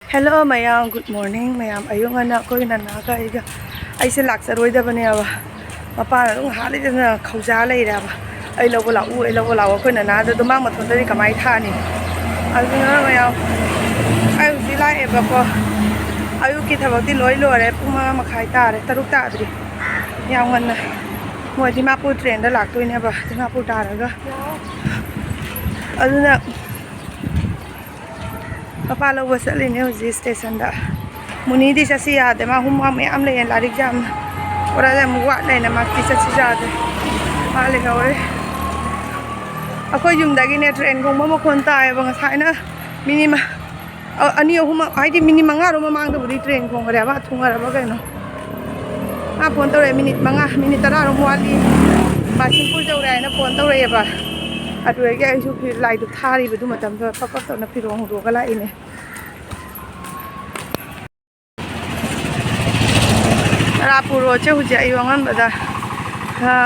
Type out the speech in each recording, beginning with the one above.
Hello, mayam. Good morning, mayam. Ayung anak ko inanaga iga. Ay si laksa roy da bani aba. Papa na lung hali na khauja lai da ba. Ay lo bola u ay lo bola ko inanaga do mang mathon dari kamai tha ni. Ayung na mayam. Ay si lai e ba ko. Ayung ki thabak ti loi lo re pung ma makhai ta re taruk ta adri. Yang ngan na. Moi di ma pu train da lak toi ne ba. Di ma pu ta ra ga. Aduna Papa lo was at the station. Muni di sa siya, de ma humam may amle yan larig jam. Ora de muwat na na mati sa siya de. Mali ka ore. Ako yung dagi na train kung mamukunta ay bang sa na minima. Ani humam ay di minima nga ro mamang da budi train kung ora ba tunga ra ba kay no. Phone to re minute tara ro muali. Basin pu jaw ra na phone to re ba. Aduh ya itu lai tu thari betul macam tu papa tu nak pirong dua kala ini. Rapuro je hujan iwangan benda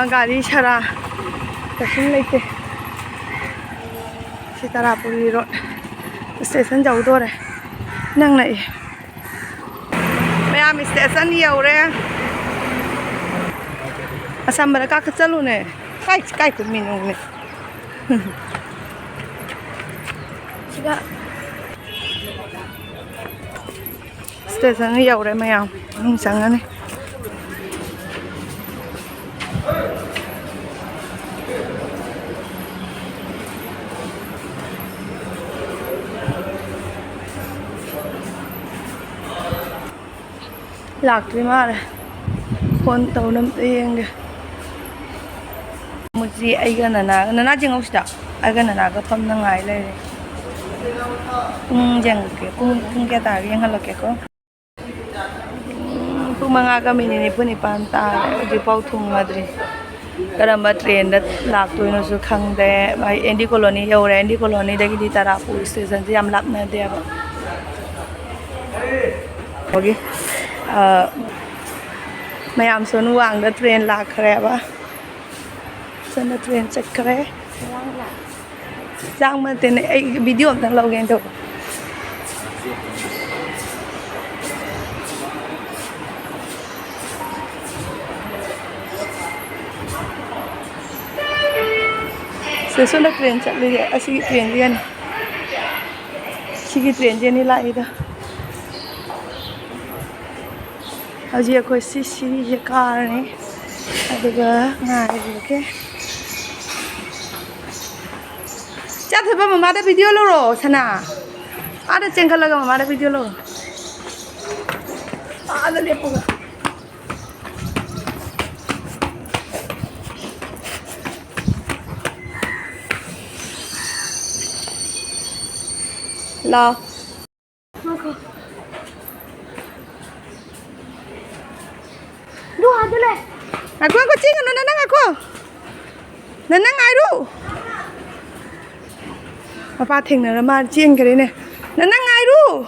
gari cara tersin lagi. Si Rapuri road station jauh tu re, nang lagi. Maya station ni jauh re. Asam mereka kecil ni, kai pun minum ni. Sudah station ni jauh re mayam, sangat ni. Lạc đi mà này, phone tàu nằm tiền kìa. Một gì ai cái nana chừng không sao, ai cái nana cái phone năng ai đây, chẳng kìa, cũng cái tài riêng hay là cái có, cũng mang cái mình này pun ipan ta, di pau thung madri, karena train dat lạc tôi nó sẽ khăng de, bài Andy Colony yêu rồi Andy Colony đây cái đi Tarapu station thì am lạc nè de, okay. Mayam son wang da train lạc khare ba son da train check khare giang ma tên ai video thằng lâu gen to se son da train check le asi train rian si train je ni lại đó. Aji aku sisi je car ni, ada ngai okay. Chatkhibado mama ada video lo sana, ada cengkal lagi mama ada video lo, ada lepo. Lo. Aku cing nanang aku. Nanang ai ru. Papa thing na ma cing cái đấy này. Nanang ai ru.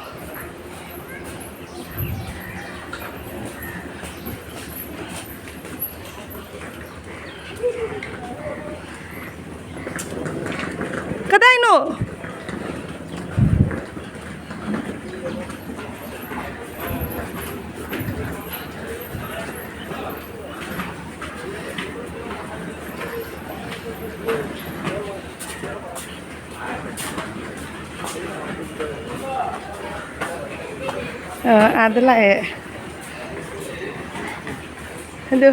Kadai no. Ada lại. Hello.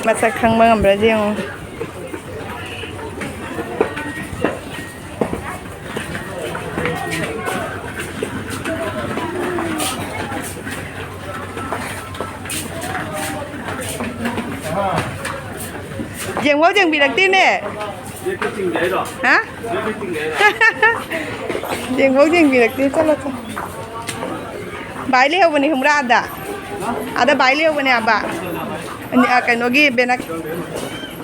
Masak khang bang berarti yang Dường bố dường bị đặc tin nè. Hả? Dường bố dường bị đặc tin chắc là không. Bái liêu bên này không ra đã. Ada bái liêu bên này à bà. Cái nó ghi bên này.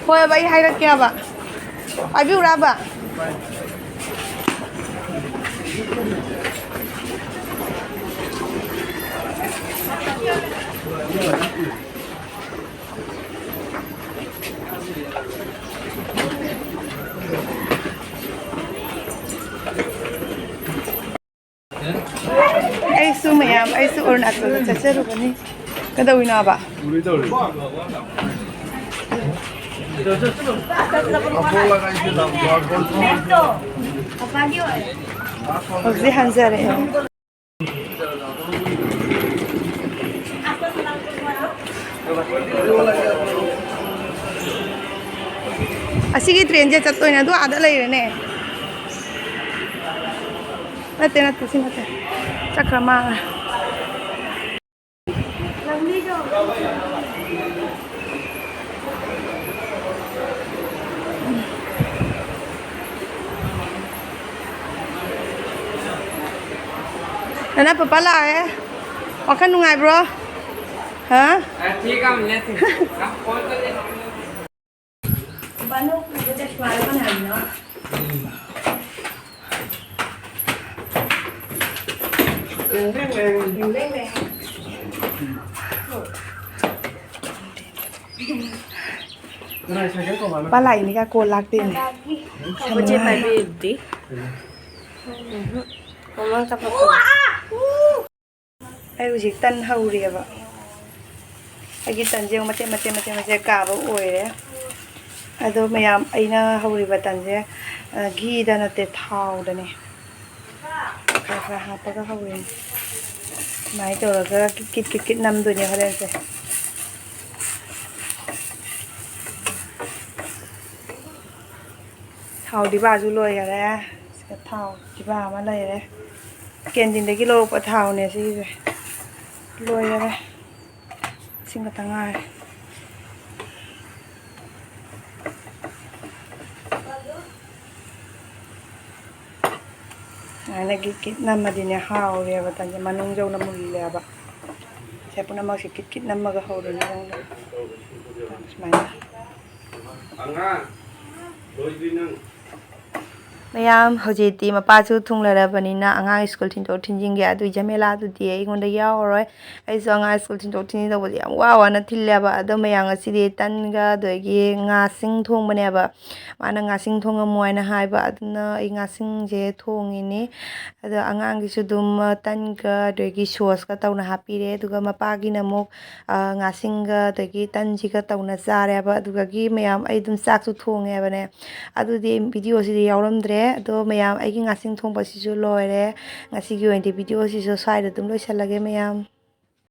Thôi bái hay là kia bà. Pabiuraba. Aisu mayam, aisu Arunachal chacharubani. Kadawina ba? Hozir hanjare. Asigi train je chattoina du ada lairene. Nate sinate. Chakrama. Nana papa la hai. Wakan nungai bro. Ha? ठीक है हमने थी कब call कर ले Bano kita suara mana no? Pala ini kan kolak din. Macam mana ini? Mama kapal. Ai ujik tan hauri ba. Ai tan je mate ka ba oire. Ado mayam aina hauri ba tan je ghee da na te thau da ne. Ka ha pa ka hauri. Mai to ga kit nam du ne halen se. Thau di ba ju loi ya le. Se thau di ba ma lai le. Ken din de kilo pa thau ne si je. Loi ya le. Sing ka tangai. Ana kit nam ma din ya hau re ba tan je manung jau na mul le ba. Se puna ma si kit nam ma ga hau re na dang. Smile. अंगा दो दिन Mayam hojiti mapachu thunglara banina anga school thinto thinjing ya du jamela du ti ingonda yaworoi ai so anga school thinto thinji do bodi wa wa na thillaba ado mayang asidi tanga dogi nga sing thong bane ba mana nga sing thong amoina haiba aduna ai nga sing je thongini ado anga ngi sudum tanga dogi sauce ka tawna hapire duga mapagi namuk nga sing ga dogi tanji ka tawna jare ba duga gi mayam ai dum sak su thonge bane adu di video sidi yawramdre ado mayam aigi ngasing thongba sisu loire ngasigi oinde video sisu side dum loisalage mayam